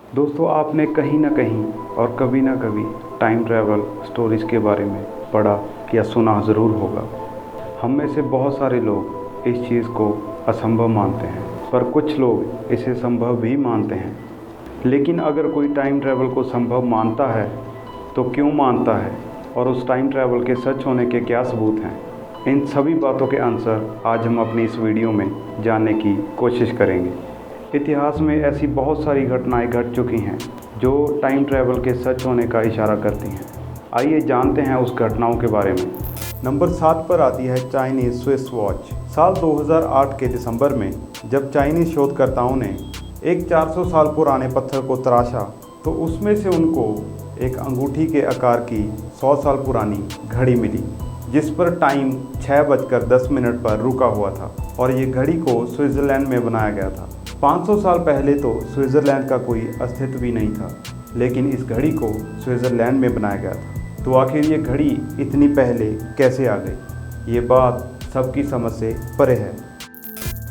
दोस्तों, आपने कहीं ना कहीं और कभी ना कभी टाइम ट्रैवल स्टोरीज़ के बारे में पढ़ा या सुना ज़रूर होगा। हम में से बहुत सारे लोग इस चीज़ को असंभव मानते हैं, पर कुछ लोग इसे संभव भी मानते हैं। लेकिन अगर कोई टाइम ट्रैवल को संभव मानता है तो क्यों मानता है, और उस टाइम ट्रैवल के सच होने के क्या सबूत हैं, इन सभी बातों के आंसर आज हम अपनी इस वीडियो में जानने की कोशिश करेंगे। इतिहास में ऐसी बहुत सारी घटनाएं घट चुकी हैं जो टाइम ट्रैवल के सच होने का इशारा करती हैं। आइए जानते हैं उस घटनाओं के बारे में। नंबर 7 पर आती है चाइनीज़ स्विस वॉच। साल 2008 के दिसंबर में जब चाइनीज़ शोधकर्ताओं ने एक 400 साल पुराने पत्थर को तराशा तो उसमें से उनको एक अंगूठी के आकार की 100 साल पुरानी घड़ी मिली, जिस पर टाइम 6:10 पर रुका हुआ था और ये घड़ी को स्विट्ज़रलैंड में बनाया गया था। 500 साल पहले तो स्विट्ज़रलैंड का कोई अस्तित्व भी नहीं था, लेकिन इस घड़ी को स्विट्ज़रलैंड में बनाया गया था। तो आखिर ये घड़ी इतनी पहले कैसे आ गई, ये बात सबकी समझ से परे है।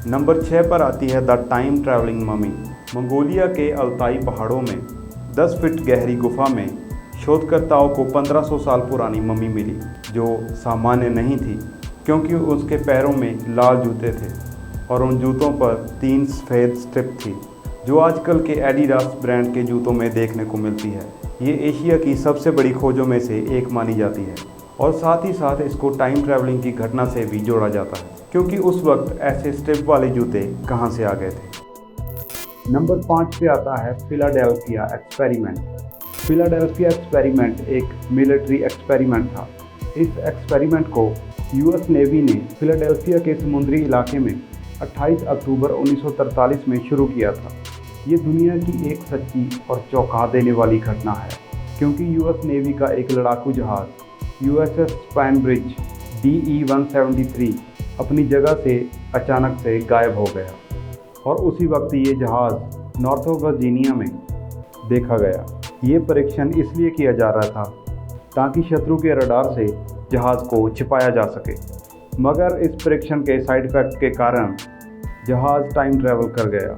नंबर 6 पर आती है the time travelling mummy. Mongolia के अल्ताई पहाड़ों में 10 फीट गहरी गुफा में शोधकर्ताओं को 1500 साल पुरानी मम्मी मिली, जो सामान्य नहीं थी क्योंकि उसके पैरों में लाल जूते थे और उन जूतों पर 3 सफ़ेद स्ट्रिप थी, जो आजकल के एडिडास ब्रांड के जूतों में देखने को मिलती है। ये एशिया की सबसे बड़ी खोजों में से एक मानी जाती है और साथ ही साथ इसको टाइम ट्रैवलिंग की घटना से भी जोड़ा जाता है, क्योंकि उस वक्त ऐसे स्ट्रिप वाले जूते कहाँ से आ गए थे। नंबर 5 पे आता है फिलाडेल्फिया एक्सपेरिमेंट। फिलाडेल्फिया एक्सपेरिमेंट एक मिलिट्री एक्सपेरिमेंट था। इस एक्सपेरिमेंट को यूएस नेवी ने फिलाडेल्फिया के समुद्री इलाके में 28 अक्टूबर 1943 में शुरू किया था। ये दुनिया की एक सच्ची और चौंका देने वाली घटना है, क्योंकि यूएस नेवी का एक लड़ाकू जहाज़ यूएसएस स्पैनब्रिज DE-173 अपनी जगह से अचानक से गायब हो गया और उसी वक्त ये जहाज़ नॉर्थ वर्जीनिया में देखा गया। ये परीक्षण इसलिए किया जा रहा था ताकि शत्रु के रडार से जहाज़ को छिपाया जा सके, मगर इस परीक्षण के साइड इफ़ेक्ट के कारण जहाज़ टाइम ट्रैवल कर गया।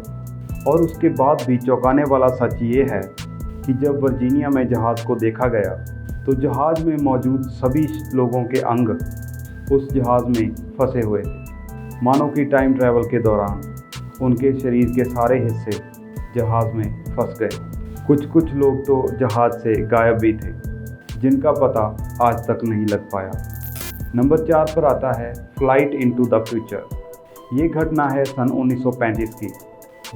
और उसके बाद भी चौंकाने वाला सच ये है कि जब वर्जीनिया में जहाज़ को देखा गया तो जहाज़ में मौजूद सभी लोगों के अंग उस जहाज़ में फंसे हुए थे, मानो कि टाइम ट्रैवल के दौरान उनके शरीर के सारे हिस्से जहाज़ में फंस गए। कुछ लोग तो जहाज़ से गायब भी थे, जिनका पता आज तक नहीं लग पाया। नंबर 4 पर आता है फ्लाइट इनटू द फ्यूचर। ये घटना है सन 1935 की,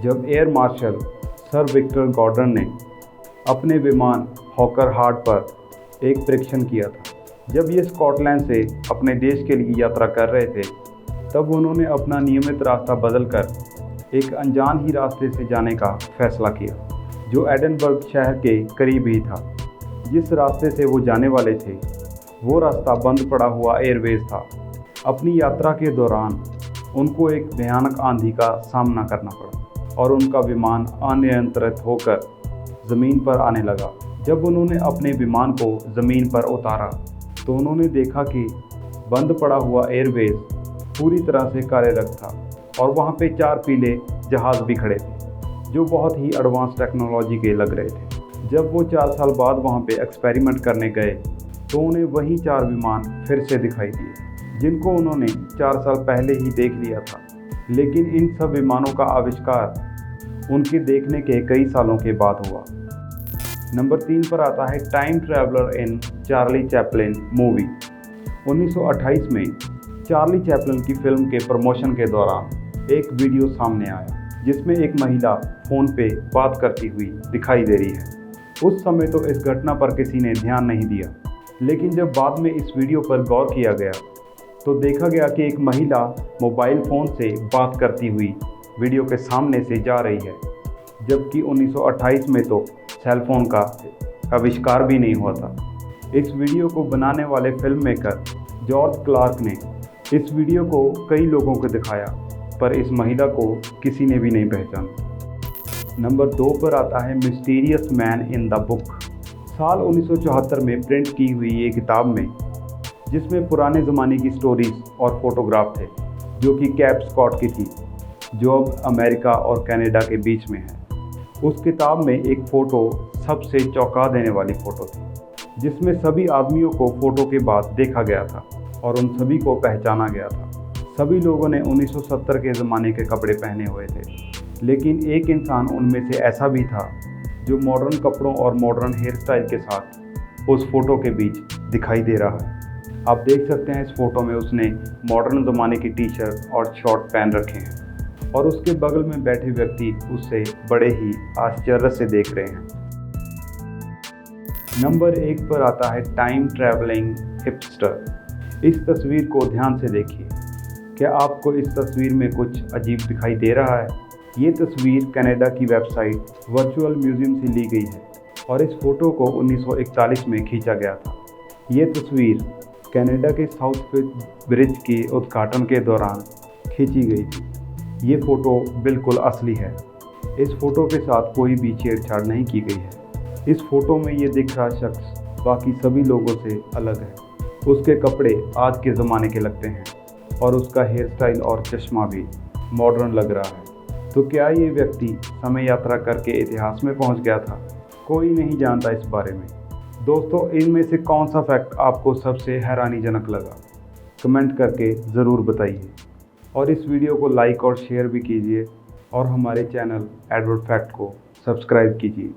जब air marshal sir Victor Gordon ने अपने विमान हॉकर हार्ट पर एक परीक्षण किया था। जब ये स्कॉटलैंड से अपने देश के लिए यात्रा कर रहे थे, तब उन्होंने अपना नियमित रास्ता बदलकर एक अनजान ही रास्ते से जाने का फैसला किया, जो एडिनबर्ग शहर के करीब ही था। जिस रास्ते से वो जाने वाले थे वो रास्ता बंद पड़ा हुआ एयरवेज था। अपनी यात्रा के दौरान उनको एक भयानक आंधी का सामना करना पड़ा और उनका विमान अनियंत्रित होकर ज़मीन पर आने लगा। जब उन्होंने अपने विमान को ज़मीन पर उतारा तो उन्होंने देखा कि बंद पड़ा हुआ एयरवेज पूरी तरह से कार्यरत था और वहाँ पे 4 पीले जहाज़ भी खड़े थे, जो बहुत ही एडवांस टेक्नोलॉजी के लग रहे थे। जब वो 4 साल बाद वहाँ पे एक्सपेरिमेंट करने गए तो उन्हें वही 4 विमान फिर से दिखाई दिए, जिनको उन्होंने 4 साल पहले ही देख लिया था। लेकिन इन सब विमानों का आविष्कार उनके देखने के कई सालों के बाद हुआ। नंबर 3 पर आता है टाइम ट्रैवलर इन चार्ली चैपलिन मूवी। 1928 में चार्ली चैपलिन की फिल्म के प्रमोशन के दौरान एक वीडियो सामने आया, जिसमें एक महिला फ़ोन पे बात करती हुई दिखाई दे रही है। उस समय तो इस घटना पर किसी ने ध्यान नहीं दिया, लेकिन जब बाद में इस वीडियो पर गौर किया गया तो देखा गया कि एक महिला मोबाइल फ़ोन से बात करती हुई वीडियो के सामने से जा रही है, जबकि 1928 में तो सेलफोन का आविष्कार भी नहीं हुआ था। इस वीडियो को बनाने वाले फिल्म मेकर जॉर्ज क्लार्क ने इस वीडियो को कई लोगों को दिखाया, पर इस महिला को किसी ने भी नहीं पहचाना। नंबर 2 पर आता है mysterious man in the book. साल 1974 में प्रिंट की हुई ये किताब में, जिसमें पुराने ज़माने की स्टोरीज़ और फोटोग्राफ थे, जो कि कैप स्कॉट की थी, जो अब अमेरिका और कनाडा के बीच में है। उस किताब में एक फ़ोटो सबसे चौंका देने वाली फ़ोटो थी, जिसमें सभी आदमियों को फ़ोटो के बाद देखा गया था और उन सभी को पहचाना गया था। सभी लोगों ने 1970 के ज़माने के कपड़े पहने हुए थे, लेकिन एक इंसान उनमें से ऐसा भी था जो मॉडर्न कपड़ों और मॉडर्न हेयर स्टाइल के साथ उस फ़ोटो के बीच दिखाई दे रहा है। आप देख सकते हैं इस फ़ोटो में उसने मॉडर्न ज़माने की टी शर्ट और शॉर्ट पहन रखे हैं और उसके बगल में बैठे व्यक्ति उससे बड़े ही आश्चर्य से देख रहे हैं। नंबर 1 पर आता है टाइम ट्रैवलिंग हिपस्टर। इस तस्वीर को ध्यान से देखिए। क्या आपको इस तस्वीर में कुछ अजीब दिखाई दे रहा है? ये तस्वीर कनाडा की वेबसाइट वर्चुअल म्यूजियम से ली गई है और इस फोटो को 1941 में खींचा गया था। ये तस्वीर कनाडा के साउथ ब्रिज के उद्घाटन के दौरान खींची गई थी। ये फ़ोटो बिल्कुल असली है। इस फ़ोटो के साथ कोई भी छेड़छाड़ नहीं की गई है। इस फ़ोटो में ये दिख रहा शख्स बाकी सभी लोगों से अलग है। उसके कपड़े आज के ज़माने के लगते हैं और उसका हेयर स्टाइल और चश्मा भी मॉडर्न लग रहा है। तो क्या ये व्यक्ति समय यात्रा करके इतिहास में पहुंच गया था? कोई नहीं जानता इस बारे में। दोस्तों, इनमें से कौन सा फैक्ट आपको सबसे हैरानीजनक लगा? कमेंट करके ज़रूर बताइए और इस वीडियो को लाइक और शेयर भी कीजिए और हमारे चैनल एडवर्ड फैक्ट को सब्सक्राइब कीजिए।